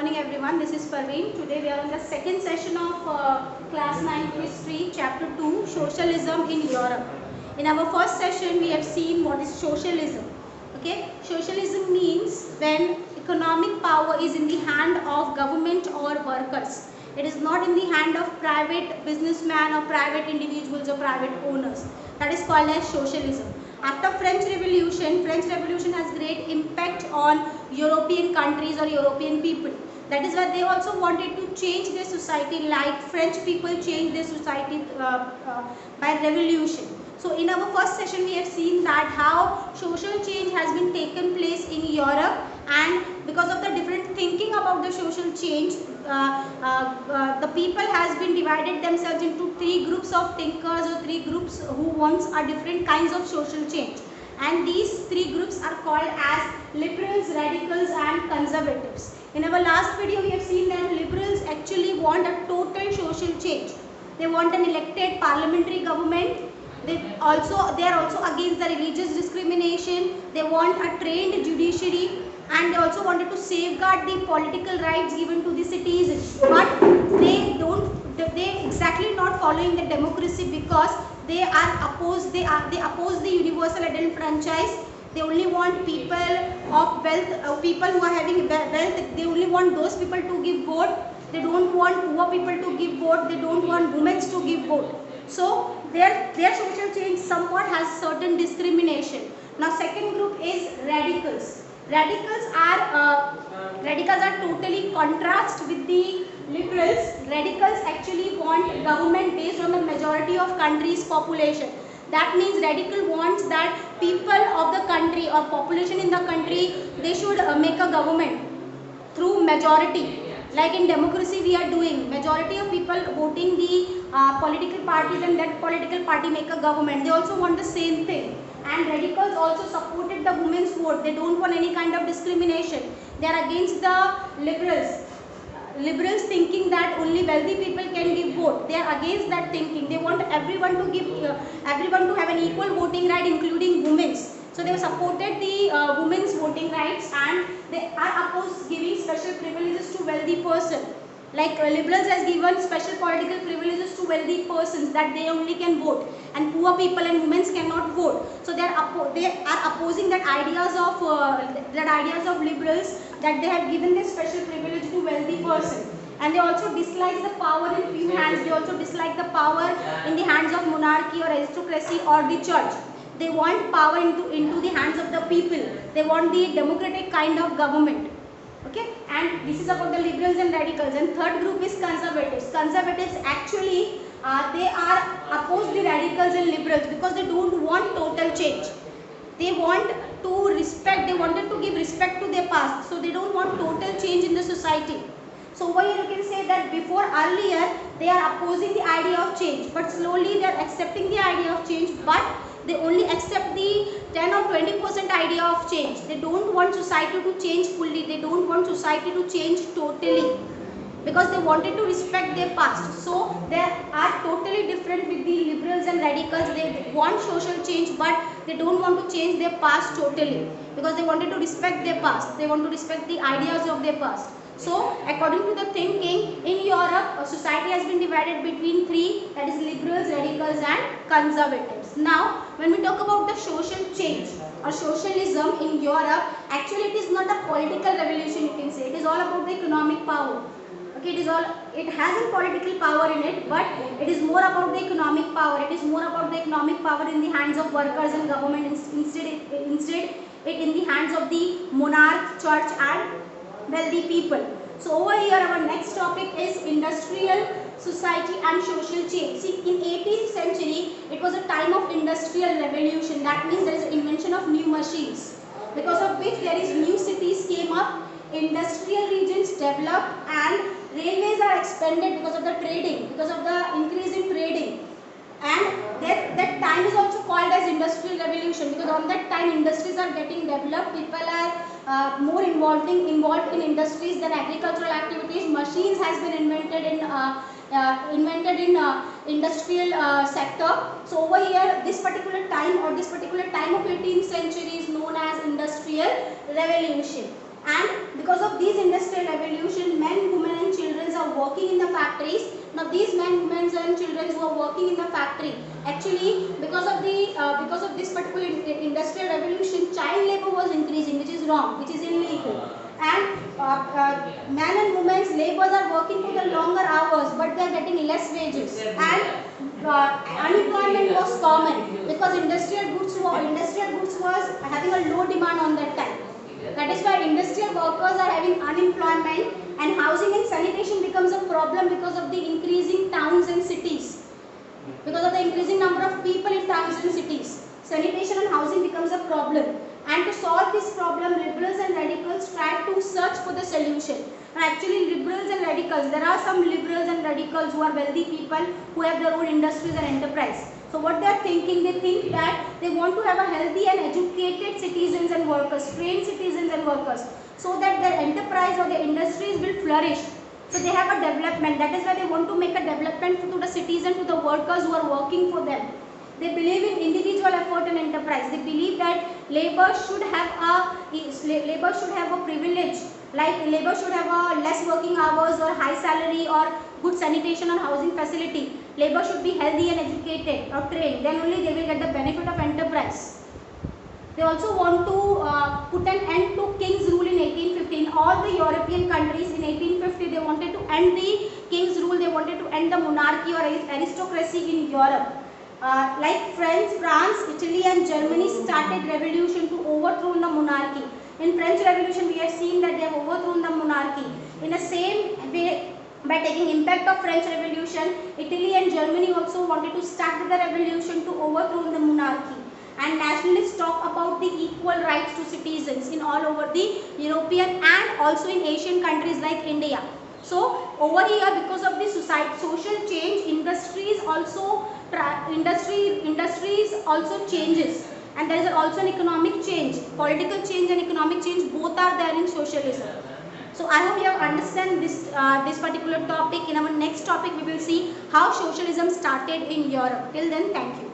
morning everyone. This is Parveen. Today we are on the second session of class 9 history chapter 2 socialism in Europe. In our first session we have seen what is socialism. Okay, socialism means when economic power is in the hand of government or workers. It is not in the hand of private businessmen or private individuals or private owners. That is called as socialism. After French Revolution has great impact on European countries or European people. That is why they also wanted to change their society like French people changed their society by revolution. So in our first session we have seen that how social change has been taken place in Europe, and because of the different thinking about the social change, the people has been divided themselves into three groups of thinkers or three groups who wants a different kinds of social change, and these three groups are called as liberals, radicals and conservatives. In our last video we have seen that liberals actually want a total social change. They want an elected parliamentary government. They are also against the religious discrimination. They want a trained judiciary, and they also wanted to safeguard the political rights given to the citizens. But they exactly not following the democracy because they oppose the universal adult franchise. They only want people of wealth, people who are having wealth. They only want those people to give vote. They don't want poor people to give vote. They don't want women to give vote. So their social change somewhat has certain discrimination. Now second group is radicals. Radicals are totally contrast with the liberals. Radicals actually want government based on the majority of country's population. That means radical wants that people of the country or population in the country, they should make a government through majority. Like in democracy we are doing, majority of people voting the political parties, and that political party make a government. They also want the same thing. And radicals also supported the women's vote. They don't want any kind of discrimination. They are against the liberals. Liberals thinking that only wealthy people can give vote. They are against that thinking. They want everyone to give, everyone to have an equal voting right, including women's. So they supported the women's voting rights, and they are opposed giving special privileges to wealthy person. Like liberals has given special political privileges to wealthy persons that they only can vote, and poor people and women cannot vote. So they are opposing that ideas of liberals that they have given this special privilege to wealthy person. And they also dislike the power in few hands. They also dislike the power in the hands of monarchy or aristocracy or the church. They want power into the hands of the people. They want the democratic kind of government. Okay, and this is about the liberals and radicals. And third group is conservatives. Conservatives actually they are opposed the radicals and liberals because they don't want total change. They want to respect. They wanted to give respect to their past. So they don't want total change in the society. So over here you can say that before earlier they are opposing the idea of change, but slowly they are accepting the idea of change, but they only accept the 10 or 20% idea of change. They don't want society to change fully. They don't want society to change totally because they wanted to respect their past. So they are totally different with the liberals and radicals. They want social change, but they don't want to change their past totally because they wanted to respect their past. They want to respect the ideas of their past. So according to the thinking in Europe, a society has been divided between three, that is liberals, radicals and conservatives. Now when we talk about the social change or socialism in Europe, actually it is not a political revolution, you can say. It is all about the economic power. Okay, it has a political power in it, but it is more about the economic power. It is more about the economic power in the hands of workers and government instead it in the hands of the monarch, church and wealthy people. So over here our next topic is industrial society and social change. See, in 18th century it was a time of industrial revolution. That means there is invention of new machines, because of which there is new cities came up, industrial regions developed, and railways are expanded because of the trading, because of the increase in trading. And that time is also called as industrial revolution because on that time industries are getting developed, people are more involved in industries than agricultural activities. Machines has been invented in industrial sector. So over here this particular time of 18th century is known as industrial revolution. And because of these industrial revolution, factories. Now these men, women and children who are working in the factory, actually because of this particular industrial revolution, child labor was increasing, which is wrong, which is illegal. And man and women's laborers are working for the longer hours, but they are getting less wages. And unemployment was common because industrial goods was having a low demand on that time. That is why industrial workers are having unemployment, and housing and sanitation becomes a problem because of the increasing towns and cities. Because of the increasing number of people in towns and cities, sanitation and housing becomes a problem. And to solve this problem, liberals and radicals try to search for the solution. And actually, liberals and radicals, there are some liberals and radicals who are wealthy people who have their own industries and enterprise. So what they are thinking, they think that they want to have a healthy and educated citizens and workers, trained citizens and workers, so that their enterprise or their industries will flourish. So they have a development. That is why they want to make a development to the citizens, to the workers who are working for them. They believe in individual effort and enterprise. They believe that labor should have a privilege. Like labor should have a less working hours or high salary or good sanitation or housing facility. Labor should be healthy and educated or trained. Then only they will get the benefit of enterprise. They also want to put an end to king's rule in 1850. In all the European countries in 1850, they wanted to end the king's rule. They wanted to end the monarchy or aristocracy in Europe. Like France, Italy and Germany started revolution to overthrow the monarchy. In French Revolution, we have seen that they have overthrown the monarchy. In the same way, by taking impact of French Revolution, Italy and Germany also wanted to start the revolution to overthrow the monarchy. And nationalists talk about the equal rights to citizens in all over the European and also in Asian countries like India. So over here, because of the social change, industries also changes, and there is also an economic change, political change and economic change, both are there in socialism. So I hope you have understand this particular topic. In our next topic, we will see how socialism started in Europe. Till then, thank you.